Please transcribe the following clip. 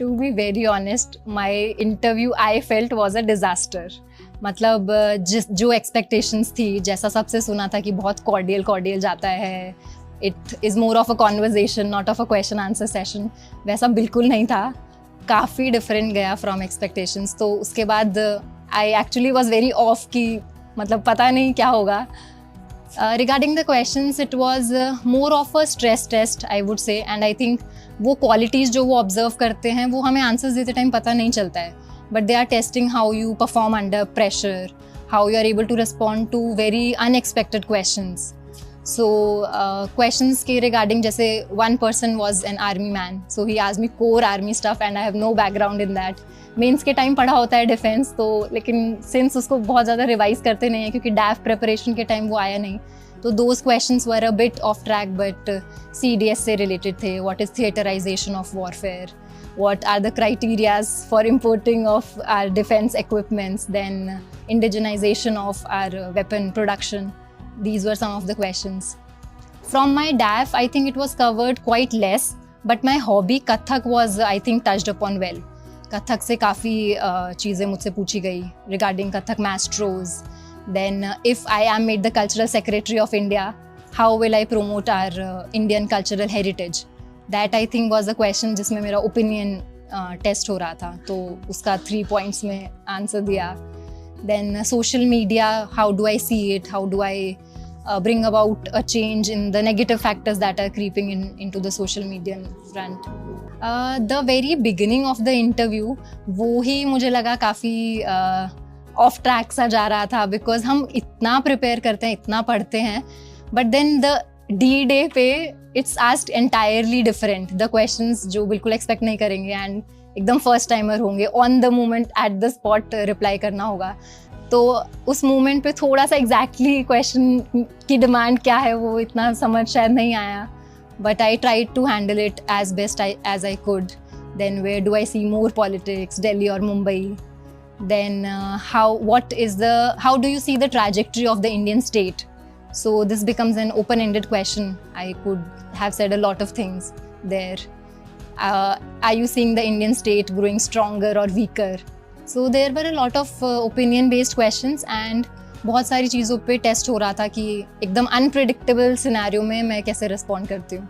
To be very honest, my interview I felt was a disaster. मतलब जो expectations थी, जैसा सबसे सुना था कि बहुत cordial जाता है, it is more of a conversation, not of a question answer session, वैसा बिल्कुल नहीं था, काफ़ी different गया from expectations. तो उसके बाद I actually was very off कि मतलब पता नहीं क्या होगा. Regarding the questions, it was more of a stress test, I would say, and I think वो qualities जो वो observe करते हैं वो हमें answers देते टाइम पता नहीं चलता है, but they are testing how you perform under pressure, how you are able to respond to very unexpected questions. So questions के regarding जैसे one person was an army man, so he asked me core army stuff and I have no background in that. Mains के time पढ़ा होता है defence तो, लेकिन since उसको बहुत ज़्यादा रिवाइज करते नहीं हैं क्योंकि डैफ प्रिपरेशन के टाइम वो आया नहीं, तो those questions were a bit off track but CDS से रिलेटेड थे. What is theatrisation of warfare, what are the criterias for importing of our defense equipments, then indigenization of our weapon production. These were some of the questions. From my DAF, I think it was covered quite less, but my hobby Kathak was, I think, touched upon well. Kathak से काफ़ी चीज़ें मुझसे पूछी गई regarding Kathak maestros. Then if I am made the cultural secretary of India, how will I promote our Indian cultural heritage? That I think was a question जिसमें मेरा opinion test हो रहा था, तो उसका 3 points में answer दिया. Then social media, how do I see it? How do I bring about a change in the negative factors that are creeping into the social media front? The very beginning of the interview, वो ही मुझे लगा काफ़ी off track सा जा रहा था, because हम इतना prepare करते हैं, इतना पढ़ते हैं, but then the D-Day पे it's asked entirely different. The questions जो बिल्कुल expect नहीं करेंगे and एकदम first timer होंगे, on the moment at the spot reply करना होगा. तो उस मोमेंट पे थोड़ा सा exactly question की demand क्या है वो इतना समझ शायद नहीं आया. But I tried to handle it as best as I could. Then where do I see more politics, Delhi or Mumbai? Then how do you see the trajectory of the Indian state? So this becomes an open-ended question. I could have said a lot of things there. Are you seeing the Indian state growing stronger or weaker? So there were a lot of opinion-based questions and बहुत सारी चीज़ों पे test हो रहा था कि एकदम unpredictable scenario में मैं कैसे रिस्पॉन्ड करती हूँ.